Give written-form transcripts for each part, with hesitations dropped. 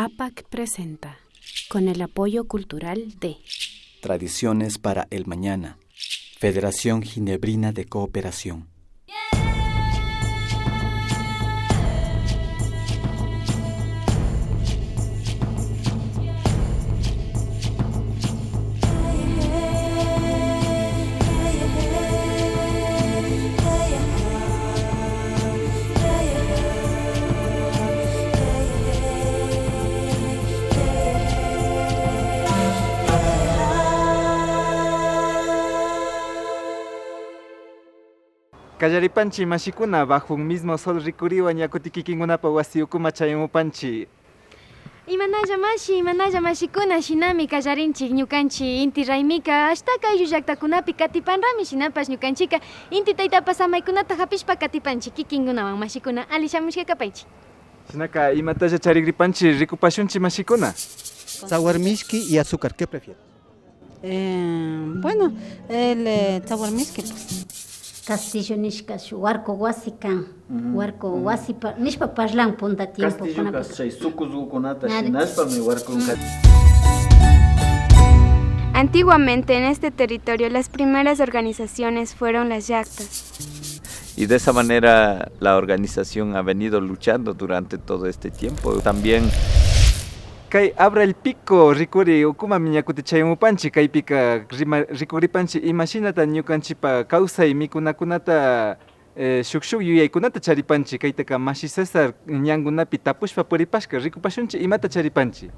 APAC presenta, con el apoyo cultural de Tradiciones para el Mañana, Federación Ginebrina de Cooperación. Kallaripanchi mashikuna bajo un mismo sol rikuriwan yakutikikinkunapa wasi ukuma chayamupanchi. Imanalla mashikuna shinami kallarinchik ñukanchik inti raymika ashtaka ayllu llaqtakunapi katipanrami shinapash ñukanchika inti taytapa samaykunata hapishpa katipanchik kikinkunawan mashikuna ali shamushka kapaychik. Shinaka imatalla charigripanchi rikupashunchi mashikuna. Sabor mishki y azúcar, ¿qué prefiere? Bueno, el sabor mishki pues. Castillo nishkas warko wasi kan, warko wasi nishpa parlan punta tiempo. Castillo kashay sukuzgukunata shinashpami warkunka. Antiguamente en este territorio las primeras organizaciones fueron las yactas. Y de esa manera la organización ha venido luchando durante todo este tiempo. También Kay abra el pico rikuri ukuma miñakuti chayamupanchi kay pika rikuripanchi imashinata ñukanchipa kawsay mikunakunata shukshuk yuyaykunata charipanchi kaytaka mashi César ñankunapi tapushpa puripashka rikupashunchi imata charipanchi.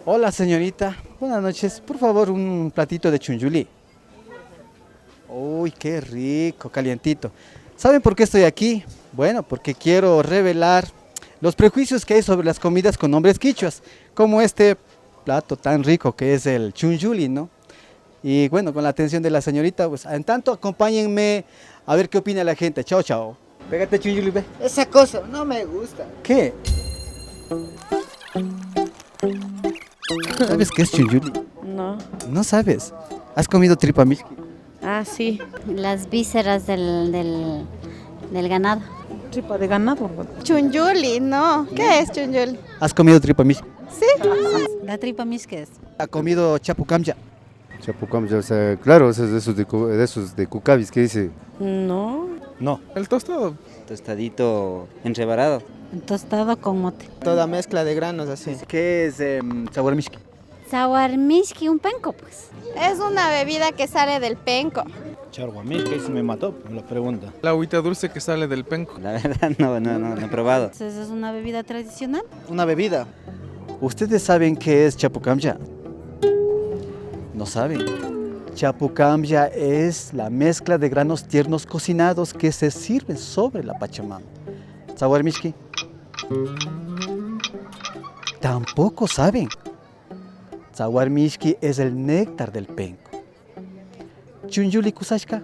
Hola señorita, buenas noches. Por favor, un platito de chunjuli. Uy, qué rico, calientito. ¿Saben por qué estoy aquí? Bueno, porque quiero revelar los prejuicios que hay sobre las comidas con nombres quichuas, como este plato tan rico que es el chunjuli, ¿no? Y bueno, con la atención de la señorita, pues en tanto acompáñenme a ver qué opina la gente. Chao, chao. Pégate chunjuli, ve. Esa cosa no me gusta. ¿Qué? ¿Sabes qué es chunjuli? No. ¿No sabes? ¿Has comido tripa mishki? Ah, sí. Las vísceras del ganado. Tripa de ganado. Chunjuli, no. ¿Qué es chunjuli? ¿Has comido tripa mishki? Sí. La tripa mishki es. ¿Ha comido chapucamya? Chapucamya, o sea, claro, es de esos de cucavis, ¿qué dice? No. No. El tostado. Tostadito enrebarado. Tostado con mote. Toda mezcla de granos así. ¿Qué es sabor mishki? Sabor mishki, un penco pues. Es una bebida que sale del penco. Charguamil, que se me mató, me lo pregunta. La agüita dulce que sale del penco. La verdad no he probado. Entonces es una bebida tradicional. Una bebida. ¿Ustedes saben qué es chapucamya? No saben. Chapucamya es la mezcla de granos tiernos cocinados que se sirven sobre la pachamama. ¿Sabor mishki? Tampoco saben. Sabor mishki es el néctar del penco. Chunjuli kusashka?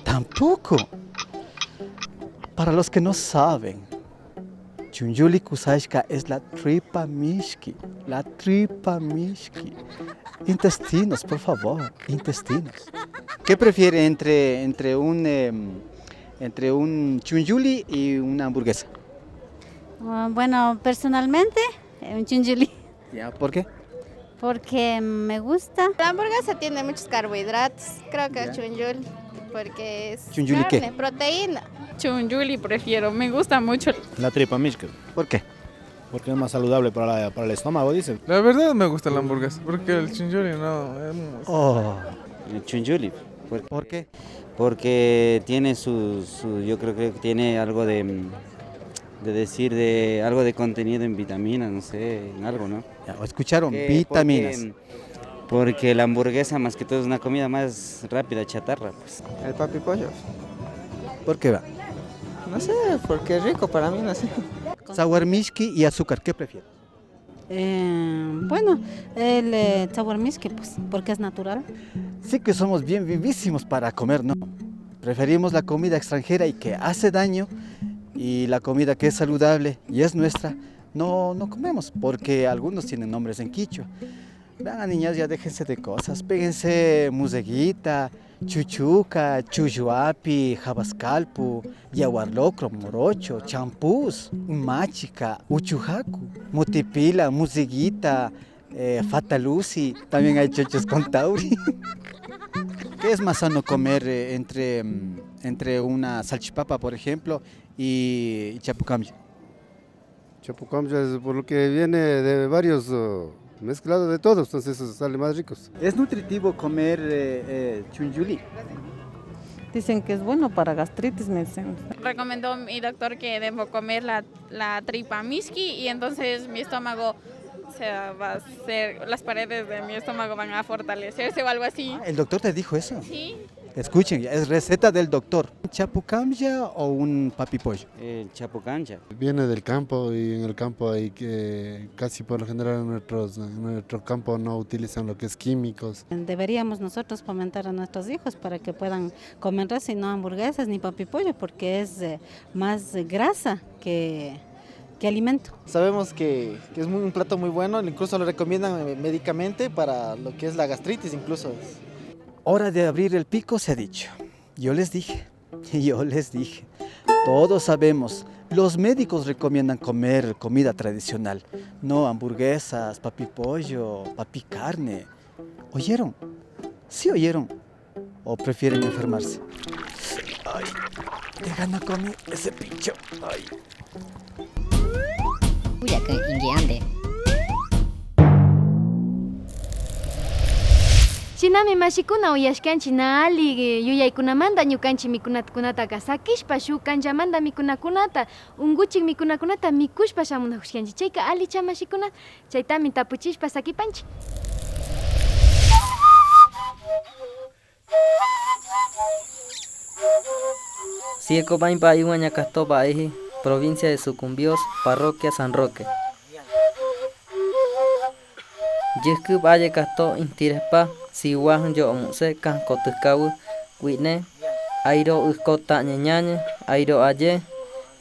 Tampoco. Para los que no saben, chunjuli kusashka es la tripa mishki. La tripa mishki. Intestinos, por favor, intestinos. ¿Qué prefiere entre un chunjuli y una hamburguesa? Bueno, personalmente, un chunjuli. ¿Ya? ¿Por qué? Porque me gusta. La hamburguesa tiene muchos carbohidratos. Creo que es chunjuli. Porque es ¿Chunjuli carne, qué? proteína. Chunjuli prefiero, me gusta mucho. La tripa mishki, ¿Por qué? porque es más saludable para el estómago, dice. La verdad me gusta la hamburguesa, porque el chunjuli no es muy... Oh, El chunjuli. ¿por qué? Porque tiene yo creo que tiene algo de algo de contenido en vitaminas, no sé, en algo, ¿no? Ya, escucharon, vitaminas. Porque la hamburguesa más que todo es una comida más rápida, chatarra, pues. El papi pollo. ¿Por qué va? No sé, porque es rico para mí, no sé. Sabor mishki y azúcar, ¿qué prefiere? Bueno, el sabor mishki pues, porque es natural. Sí que somos bien vivísimos para comer, ¿no? Preferimos la comida extranjera y que hace daño, y la comida que es saludable y es nuestra, no comemos, porque algunos tienen nombres en quichua. Vean, niñas, ya déjense de cosas, péguense museguita, chuchuca, chuyuapi, jabascalpu, yawarlocro, morocho, champús, machica, uchujacu, mutipila, musiguita, fatalusi, también hay chochos con tauri. ¿Qué es más sano comer entre una salchipapa, por ejemplo, y chapucamya? Chapucamya es por lo que viene de varios mezclados de todos, entonces eso sale más ricos. ¿Es nutritivo comer chunjuli? Dicen que es bueno para gastritis, me dicen. Recomendó mi doctor que debo comer la tripa miski y entonces mi estómago va a hacer, las paredes de mi estómago van a fortalecerse o algo así. ¿El doctor te dijo eso? Sí. Escuchen, es receta del doctor. ¿Chapucamya o un papipollo? El chapucamya. Viene del campo y en el campo hay que casi por lo general en nuestro campo no utilizan lo que es químicos. Deberíamos nosotros fomentar a nuestros hijos para que puedan comer res y no hamburguesas ni papipollo, porque es más grasa que alimento. Sabemos que es un plato muy bueno, incluso lo recomiendan médicamente para lo que es la gastritis incluso. Hora de abrir el pico se ha dicho. Yo les dije. Todos sabemos, los médicos recomiendan comer comida tradicional, no hamburguesas, papipollo, papicarne. ¿Oyeron? ¿Sí oyeron? ¿O prefieren enfermarse? Ay, de gana come ese pincho. Ay. Chinami mashikuna uyashkanchi na ali yuyaykunamanta ñukanchik mikunatakunataqa sakishpa shuk kanchamanta mikunakunata unguchik mikunakunata mikushpa shamunakushkanchik chayka alicha mashikuna chaytami tapuchishpa sakipanchik. Siecopaimpa Iwaña Castopa Eji, provincia de Sucumbíos, parroquia San Roque. Yesku Valle Casto Intirespa, Sihuajan Yo Muse, Cancotuscabu, Huitne, Airo Uscota Ñañaña, Airo Aye,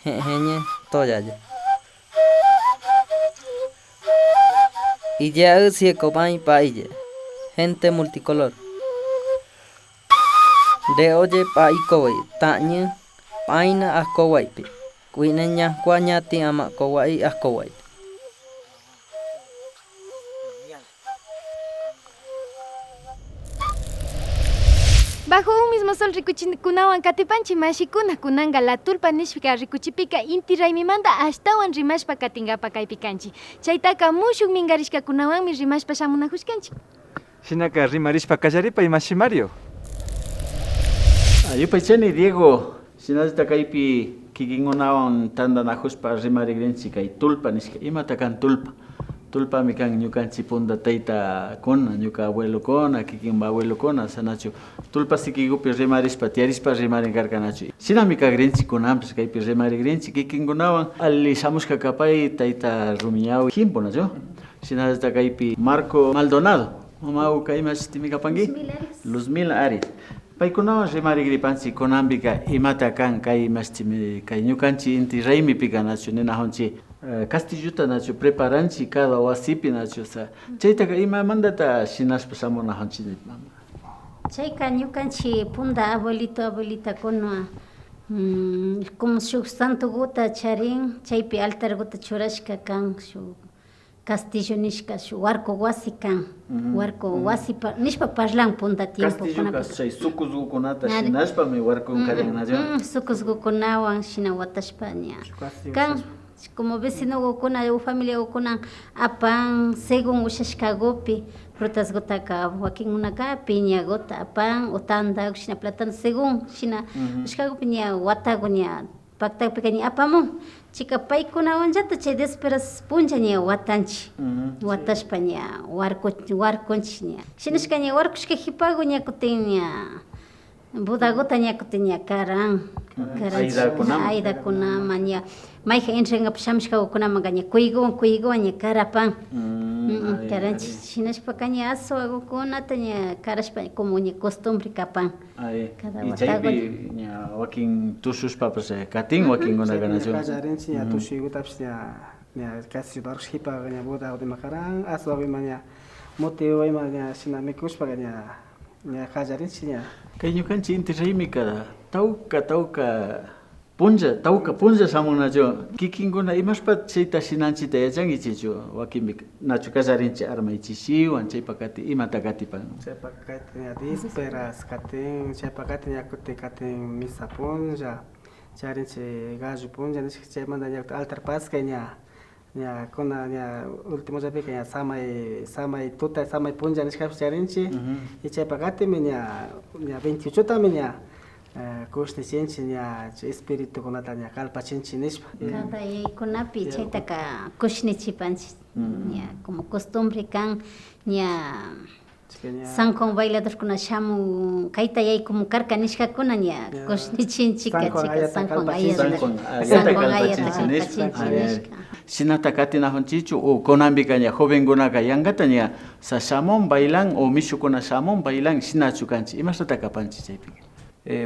Jeñe, Toyaye. Ille Siecopaimpa Ille, gente multicolor. De oye pa ikowe, tañe, paina ascowaipi, Huitne Ñascuañati ama Kowai ascowaipi. Bajo un mismo sol rikuchikunawan katipanchi mashikuna kunanga la tulpa nishpika rikuchipika inti raymimanta ashtawan rimashpa katingapa kaypi kanchi. Chaytaka mushuk mingarishkakunawanmi rimashpa shamunakushkanchi. Shinaka rimarishpa kallaripa imashimario. Yupaychani Diego, sinasita kaypi kikinkunawan tandanakushpa rimarigrinchik kay tulpa nishka imata kan tulpa. Tulpami kan ñukanchik punta taytakuna, ñuka abuelokuna, kikinpa abuelokuna sanachu tulpa sikikupi rimarishpa tiyarishpa rimarinkarkanachu. Shinami kagrinchik kunampis kaypi rimarigrinchik kikinkunawan ali shamushka kapay tayta Rumiñawi himpunachu. Shinasita kaypi Marco Maldonado, mamaw kaymashitimi kapanki Luzmila Arias. Paykunawan rimarigripanchik kunanpika imata kan kay mashtimi kay ñukanchik inti raymipika nachu ninahunchik Castilluta nachu preparanchi cada wasipi nachu sa chaytaka ima mandata shinashpa shamunahunchik mama. Chayka ñukanchik punta abuelita kuna como shuk santo guta charin chaypi altarguta churashka kan shuk Castillo nishka shuk warko wasi kan warko wasipa nishpa parlan punta tiempo Castillo chay sukusgukunata shinashpami warkon karin nachu sukusgukunawan shina watashpa ña kan como vecinokuna o familiakuna apan según ushashkagupi frutas gotaka wakinkunaka piña gota apan o tanda shina plátano según shina ushkagupi ña watagu ña paktapika ña apamun chika paykunawanllata chay desperas puncha ña watanchik watashpa ña warkunchik ña shinashka ña warkushka hipagu ña kutin ña budagota ña kutin ña karan aydakunama ña mayja entrengapi shamushkakunamanqa ña kuyguwan ña karapan karanchik shinashpaka ña aswakukunata ña karashpa como ña costumbre kapan y chaypi ña wakin tushushpapas katin wakinkuna nachu kallarinchik ña tushuykunatapish ña casi hipaqa ña budagota ima karan aswapima ña motiwayma ña shina mikushpaqa ña ña hallarinchik ña. Kay ñukanchik inti raymika tawka punlla shamunnachu kikinkuna imashpa chayta shinanchita yachankichichu wakinmi nachu kallarinchik armaychishiwan chaypa kati imata katipan. Chaypa kati ña vísperas katin, chaypa kati ña kuti katin misa punlla, charinchik gallo punlla nishka chaymanta ña altar pasca ña kuna ña último llapika ña samay tuta samay punlla nishkapish charinchik y chaypa katimi ña 28tami ña kushnichinchik ña chay espiritukunata ña kalpachinchik nishpa. Cada yaykunapi chaytaka kushnichipanchik ña como costumbre kan ña sankon bailadorkuna shamun kayta yaykumun karka nishkakuna ña kushnichinchika chika sankon ayata kalpachinchik nishka. Shinata katinajunchichu o kunanpika ña jovenkunaka yankata ña shamun bailan o mishukuna shamun bailan shinachu kanchik imashta kapanchik chaypika.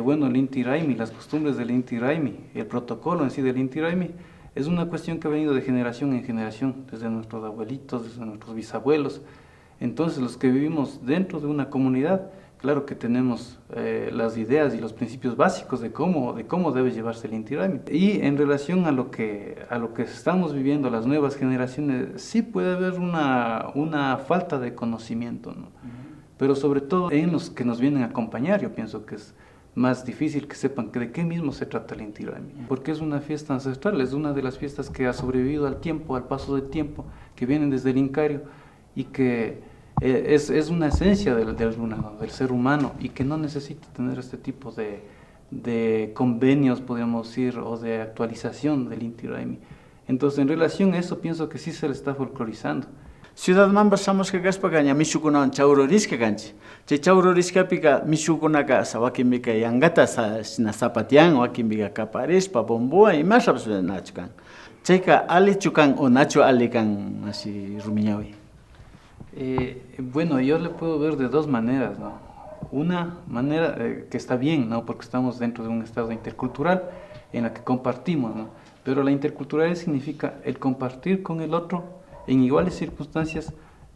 Bueno, el Inti Raymi, las costumbres del Inti Raymi, el protocolo en sí del Inti Raymi, es una cuestión que ha venido de generación en generación, desde nuestros abuelitos, desde nuestros bisabuelos. Entonces, los que vivimos dentro de una comunidad, claro que tenemos las ideas y los principios básicos de cómo debe llevarse el Inti Raymi. Y en relación a lo que estamos viviendo las nuevas generaciones, sí puede haber una falta de conocimiento, ¿no? Pero sobre todo en los que nos vienen a acompañar, yo pienso que es más difícil que sepan de qué mismo se trata el Inti Raymi, porque es una fiesta ancestral, es una de las fiestas que ha sobrevivido al tiempo, al paso del tiempo, que vienen desde el Incario y que es una esencia del ser humano y que no necesita tener este tipo de convenios, podríamos decir, o de actualización del Inti Raymi. Entonces, en relación a eso, pienso que sí se le está folclorizando. Ciudad Mambas samuska kaspaka ña mishukunawan chawrurisqa kanchik. Chay chawruriskapika mishukunaka wakinpika yankata shina zapatian, wakinpika kaparishpa, bombua imashapish nachu kan. Chayka alichu kan o nachu ali kan así rumiñawi. Bueno, yo le puedo ver de dos maneras, ¿no? Una manera que está bien, ¿no? Porque estamos dentro de un estado intercultural en la que compartimos, ¿no? Pero la interculturalidad significa el compartir con el otro en iguales circunstancias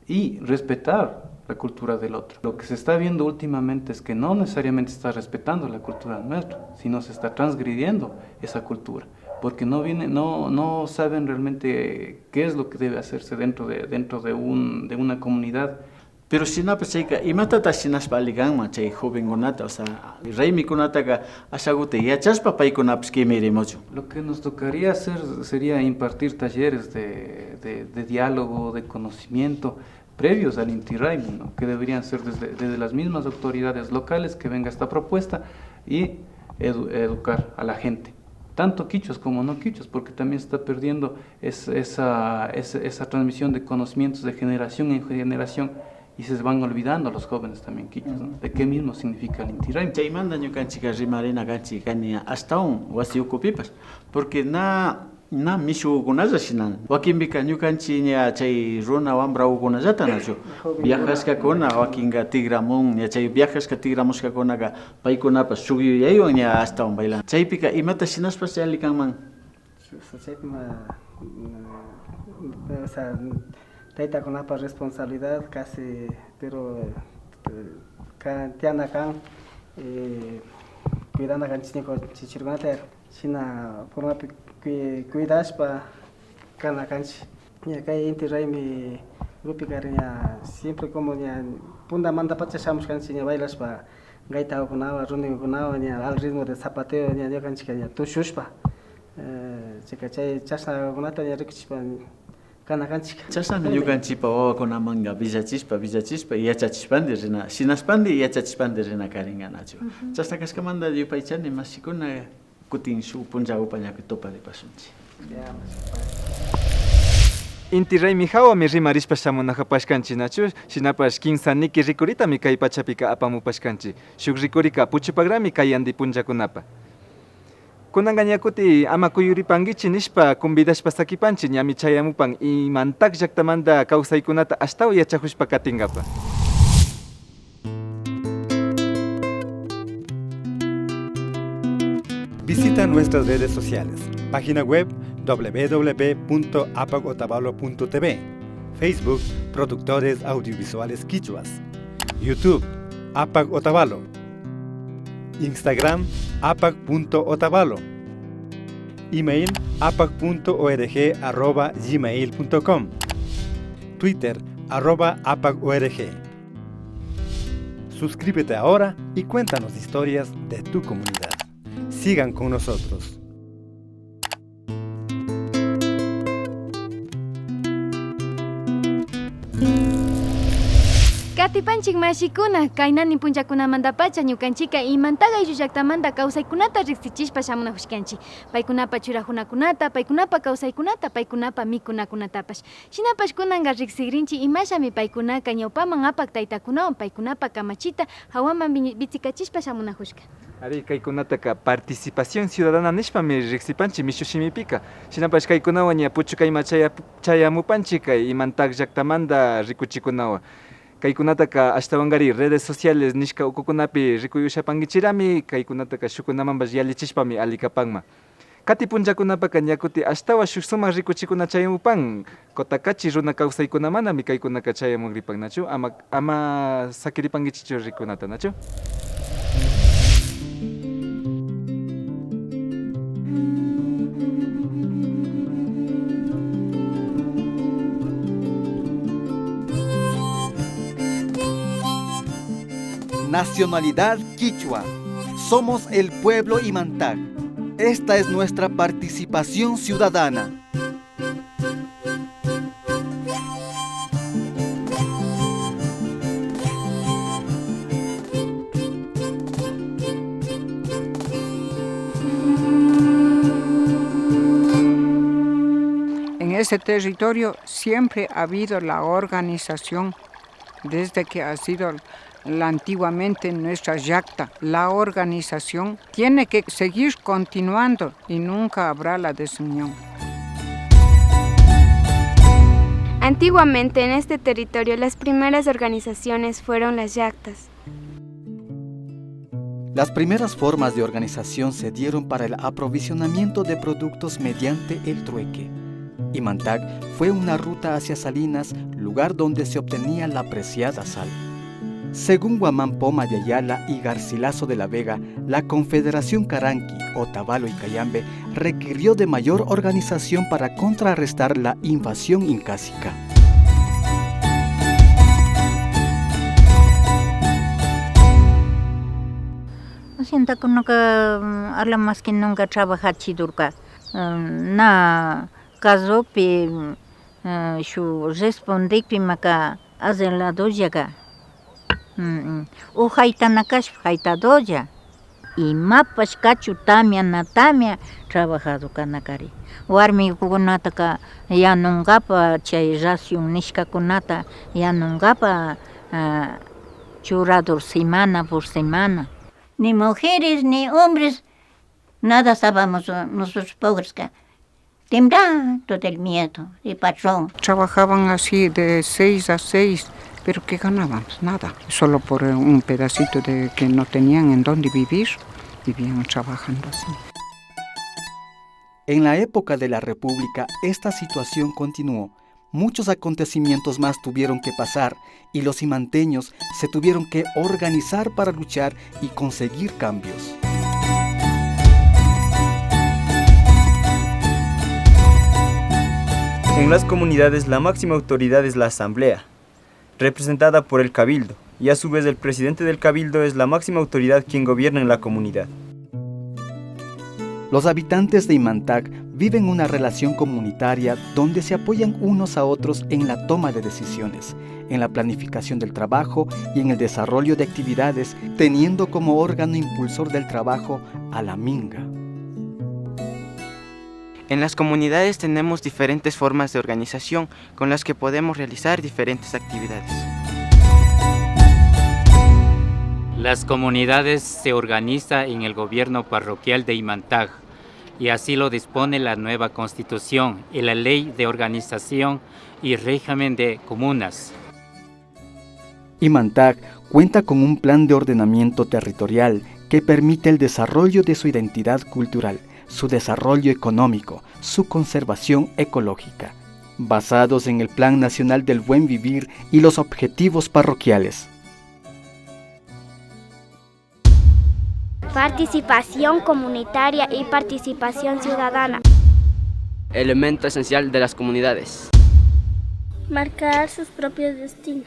y respetar la cultura del otro. Lo que se está viendo últimamente es que no necesariamente está respetando la cultura nuestra, sino se está transgrediendo esa cultura, porque no saben realmente qué es lo que debe hacerse dentro de una comunidad. Pero shinapas chayka imatata shinashpa alikanman chay jovenkunata, o sea, raymikunataqa ashakuta yachashpa paykunapas kimirimuchu. Lo que nos tocaría hacer sería impartir talleres de diálogo, de conocimiento previos al Inti Raymi, ¿no? Que deberían ser desde las mismas autoridades locales que venga esta propuesta y educar a la gente, tanto quichos como no quichos, porque también se está perdiendo esa transmisión de conocimientos de generación en generación. Y se van olvidando los jóvenes también quichos, ¿no? De qué mismo significa el Inti Raymi. Chaymanta ñukanchika rimarina kanchik kani astawan wasi ukupipas, porque na mishukunalla shinan. Wakinpika ñukanchik ña chay runa wambra ukunallata nachu. Viajaskakuna wakinka tigramun, ña chay viajaska tigramushkakunaqa paykunapas shukyuyaywan ña astawan bailan. Chaypika imata shinashpas alikanman. O sea, taytakunapa responsabilidad casi, pero tiana kan cuidando kanchiko chichirgunata shina formapi cuidashpa kana kanchi ña kay Inti Raymi grupika ña siempre como ña punta manda pacha shamush kanchi ña bailashpa gaitakunawan runikunawan ña al ritmo de zapateo ña ñukanchika ña tushushpa chika chay chashnakunata ña rikuchishpa Chasnami ñukanchipa wawakunamanqa villachispa yachachishpandi rina, shinashpandi yachachishpandi rina karinqa nachu. Chasna kaskamanta yupaychani mashikuna kutin shuk punllawpa ñapi tuparipasunchik. Inti Raymi hawami rimarishpa shamunajapashkanchik nachu, shinapash kinsaniki rikuritami kay pachapika apamupashkanchik. Shuk rikurika puchupagrami kay andi punllakunapa. Kunanqa ñakuti ama kuyuripankichik nishpa convidashpa sakipanchik ñami chayamupan imantak llaqtamanta kawsaykunata ashtawan yachakushpa katinqapa. Visita nuestras redes sociales, página web www.apagotavalo.tv, Facebook Productores Audiovisuales Quichuas, YouTube APAC Otavalo. Instagram apac.otavalo. Email apac.org@gmail.com. Twitter @apacORG. Suscríbete ahora y cuéntanos historias de tu comunidad. Sigan con nosotros. Katipanchik mashikuna, kaynani punchakunamanta pacha ñukanchika imantaqa ayllu llaqtamanta kawsaykunata riqsichishpa shamunahushkanchik. Paykunapa churajunakunata, paykunapa kawsaykunata, paykunapa mikunakunatapash. Shinapash kunanqa riqsikrinchik imashami paykunaka ñawpaman apak taytakunawan paykunapa kamachita hawaman bichikachishpa shamunahushka. Ari kaykunataka participación ciudadana nishpami riqsipanchik mishushimipika. Shinapash kaykunawan ña puchukayma chayamupanchik kay imantaq llaqtamanta rikuchikunawan. Kaykunataka ashtawanqari redes sociales nishka ukukunapi rikuyushapankichirami kaykunataka shukunamanpas yallichishpami alikapanman. Kati punchakunapaka ñakuti ashtawa shuk sumaq rikuchikuna chayamupan kotakachi runa kawsaykunamanami kaykunaka chayamunripan nachu ama sakiripankichichu rikunata nachu. Nacionalidad quichua. Somos el pueblo Imantag. Esta es nuestra participación ciudadana. En ese territorio siempre ha habido la organización, desde que ha sido antiguamente nuestra yacta. La organización tiene que seguir continuando y nunca habrá la desunión. Antiguamente en este territorio las primeras organizaciones fueron las yactas. Las primeras formas de organización se dieron para el aprovisionamiento de productos mediante el trueque. Imantag fue una ruta hacia Salinas, lugar donde se obtenía la preciada sal. Según Guamán Poma de Ayala y Garcilaso de la Vega, la Confederación Caranqui, Otavalo y Cayambe requirió de mayor organización para contrarrestar la invasión incásica. Siento que nunca habla más que nunca trabaja chidurka. Na casopi su respondipi maka hace la doyaga. O haita nakash haita doya. Y mapas cachu tamia natamia trabajado kanakari. Warmi kunataka ya nungapa chay ración nishka kunata ya nungapa churador semana por semana. Ni mujeres ni hombres, nada sabemos nosotros pobres que temblando del miedo, el patrón. Trabajaban así de 6 a 6, pero ¿qué ganaban? Nada. Solo por un pedacito de que no tenían en dónde vivir, vivían trabajando así. En la época de la República, esta situación continuó. Muchos acontecimientos más tuvieron que pasar y los imanteños se tuvieron que organizar para luchar y conseguir cambios. En las comunidades la máxima autoridad es la asamblea, representada por el cabildo, y a su vez el presidente del cabildo es la máxima autoridad quien gobierna en la comunidad. Los habitantes de Imantag viven una relación comunitaria donde se apoyan unos a otros en la toma de decisiones, en la planificación del trabajo y en el desarrollo de actividades, teniendo como órgano impulsor del trabajo a la minga. En las comunidades tenemos diferentes formas de organización con las que podemos realizar diferentes actividades. Las comunidades se organizan en el gobierno parroquial de Imantag y así lo dispone la nueva Constitución y la Ley de Organización y Régimen de Comunas. Imantag cuenta con un plan de ordenamiento territorial que permite el desarrollo de su identidad cultural, su desarrollo económico, su conservación ecológica, basados en el Plan Nacional del Buen Vivir y los objetivos parroquiales. Participación comunitaria y participación ciudadana. Elemento esencial de las comunidades. Marcar sus propios destinos.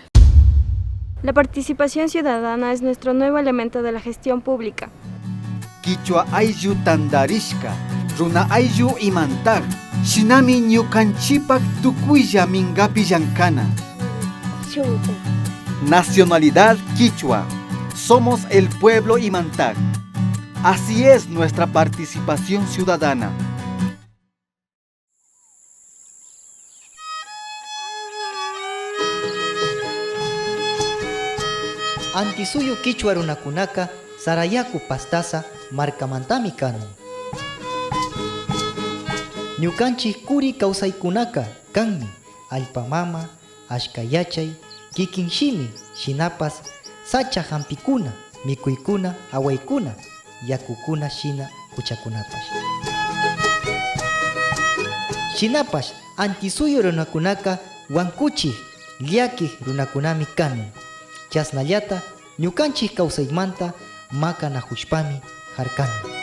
La participación ciudadana es nuestro nuevo elemento de la gestión pública. Quichua ayllu tandarishka, runa ayllu imantag, shinami ñukanchipak tukuylla mingapi llankana. Nacionalidad quichua. Somos el pueblo imantag. Así es nuestra participación ciudadana. Antisuyo quichua runakunaka sarayaku pastasa markamantami kanon. Ñukanchik kuri kawsaykunaka kanmi allpamama, ashkayachay, kikinshimi, shinapas, sacha hampikuna, mikuykuna, awaykuna, yakukuna shina kuchakunapash. Shinapash antisuyo runakunaka wankuchik, llakik runakunami kanon. Chasnallata ñukanchik kawsaymanta makanahushpami harkani.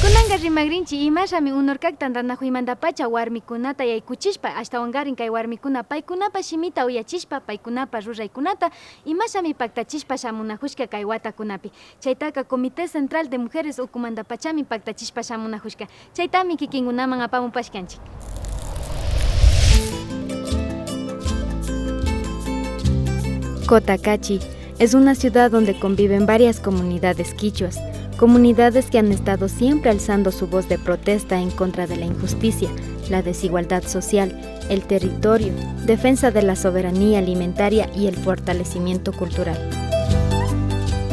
Kunanga rimagrinchi imashami unorkaktan ranahuymanta pacha warmikunata yaykuchishpa ashtawankarin kay warmikuna paykunapa shimita uyachishpa paykunapa ruraykunata imashami paktachishpa shamunahushka kay watakunapi. Chaytaka Comité Central de Mujeres ukumanta pachami paktachishpa shamunahushka. Chaytami kikinkunaman apamupashkanchik. Cotacachi es una ciudad donde conviven varias comunidades quichuas. Comunidades que han estado siempre alzando su voz de protesta en contra de la injusticia, la desigualdad social, el territorio, defensa de la soberanía alimentaria y el fortalecimiento cultural.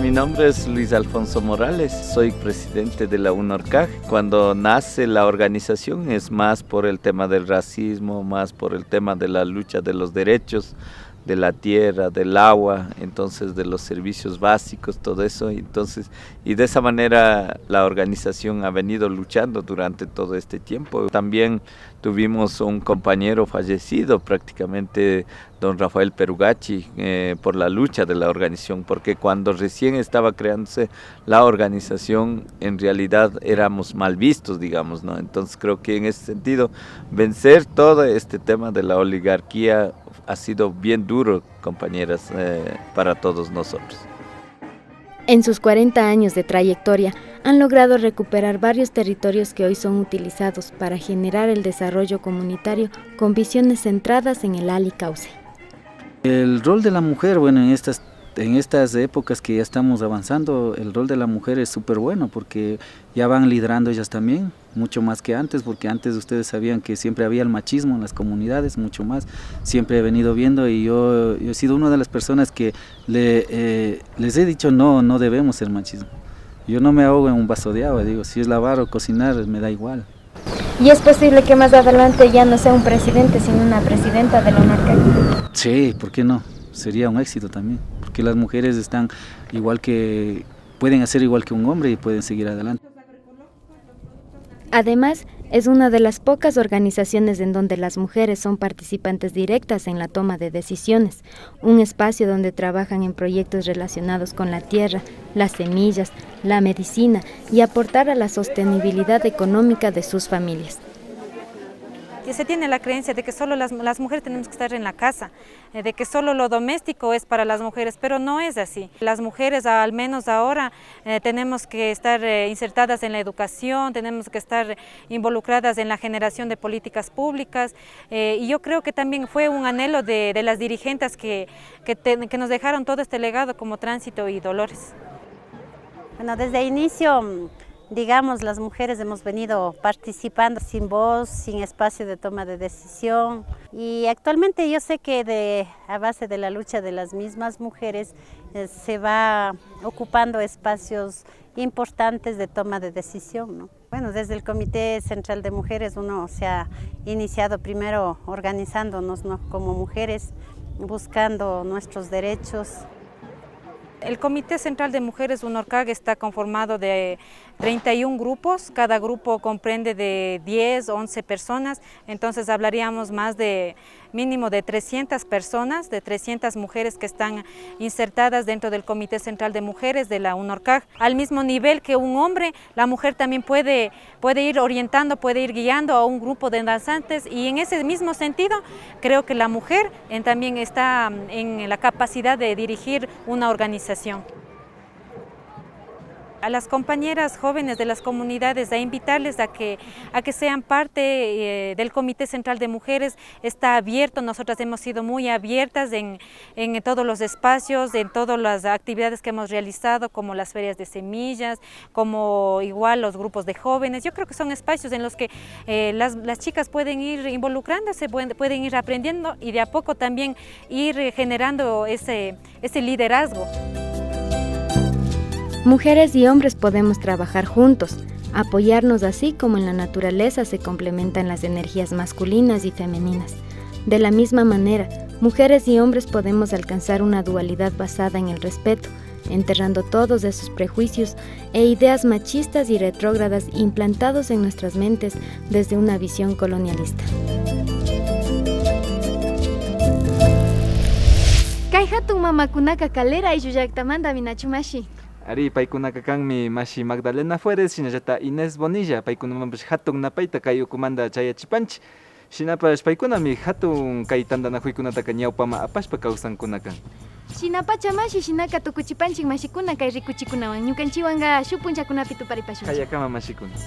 Mi nombre es Luis Alfonso Morales, soy presidente de la UNORCAG. Cuando nace la organización es más por el tema del racismo, más por el tema de la lucha de los derechos, de la tierra, del agua, entonces de los servicios básicos, todo eso, entonces, y de esa manera la organización ha venido luchando durante todo este tiempo. También tuvimos un compañero fallecido, prácticamente don Rafael Perugachi, por la lucha de la organización, porque cuando recién estaba creándose la organización, en realidad éramos mal vistos, digamos, ¿no? Entonces creo que en ese sentido, vencer todo este tema de la oligarquía ha sido bien duro, compañeras, para todos nosotros. En sus 40 años de trayectoria, han logrado recuperar varios territorios que hoy son utilizados para generar el desarrollo comunitario con visiones centradas en el Ali Cauce. El rol de la mujer, bueno, en estas épocas que ya estamos avanzando, el rol de la mujer es súper bueno porque ya van liderando ellas también, mucho más que antes, porque antes ustedes sabían que siempre había el machismo en las comunidades, mucho más, siempre he venido viendo y yo he sido una de las personas que les he dicho no debemos ser machismo. Yo no me ahogo en un vaso de agua, digo, si es lavar o cocinar me da igual. ¿Y es posible que más adelante ya no sea un presidente, sino una presidenta de la UNORCAG? Sí, ¿por qué no? Sería un éxito también, porque las mujeres están igual que, pueden hacer igual que un hombre y pueden seguir adelante. Además, es una de las pocas organizaciones en donde las mujeres son participantes directas en la toma de decisiones, un espacio donde trabajan en proyectos relacionados con la tierra, las semillas, la medicina y aportar a la sostenibilidad económica de sus familias. Que se tiene la creencia de que solo las mujeres tenemos que estar en la casa, de que solo lo doméstico es para las mujeres, pero no es así. Las mujeres, al menos ahora, tenemos que estar insertadas en la educación, tenemos que estar involucradas en la generación de políticas públicas, y yo creo que también fue un anhelo de las dirigentes que nos dejaron todo este legado como Tránsito y Dolores. Bueno, desde el inicio, digamos, las mujeres hemos venido participando sin voz, sin espacio de toma de decisión, y actualmente yo sé que a base de la lucha de las mismas mujeres se va ocupando espacios importantes de toma de decisión, ¿no? Bueno, desde el Comité Central de Mujeres uno se ha iniciado primero organizándonos, ¿no?, como mujeres, buscando nuestros derechos. El Comité Central de Mujeres UNORCAG está conformado de 31 grupos, cada grupo comprende de 10, 11 personas, entonces hablaríamos más de mínimo de 300 personas, de 300 mujeres que están insertadas dentro del Comité Central de Mujeres de la UNORCAG. Al mismo nivel que un hombre, la mujer también puede ir orientando, puede ir guiando a un grupo de danzantes, y en ese mismo sentido creo que la mujer también está en la capacidad de dirigir una organización. A las compañeras jóvenes de las comunidades, a invitarles a que sean parte del Comité Central de Mujeres. Está abierto, nosotras hemos sido muy abiertas en todos los espacios, en todas las actividades que hemos realizado, como las ferias de semillas, como igual los grupos de jóvenes. Yo creo que son espacios en los que las chicas pueden ir involucrándose, pueden ir aprendiendo y de a poco también ir generando ese liderazgo. Mujeres y hombres podemos trabajar juntos, apoyarnos, así como en la naturaleza se complementan las energías masculinas y femeninas. De la misma manera, mujeres y hombres podemos alcanzar una dualidad basada en el respeto, enterrando todos esos prejuicios e ideas machistas y retrógradas implantados en nuestras mentes desde una visión colonialista. Kay hatun mamakunaka kalera ayllullaktamanta minachumashi. Ari paykunaka kanmi mashi Magdalena Fuertes, shinallata Inés Bonilla, paykunamanpish hatun napayta kay ukumanta chayachipanchik. Shinapash paykunami hatun kay tandanakuykunataka ñawpama apashpa kawsankunakan. Shinapacha mashi shinaka tukuchipanchik mashikuna kay rikuchikunawan ñukanchiwanqa shuk punchakunapi tuparipashunchik. Kayakama mashikuna.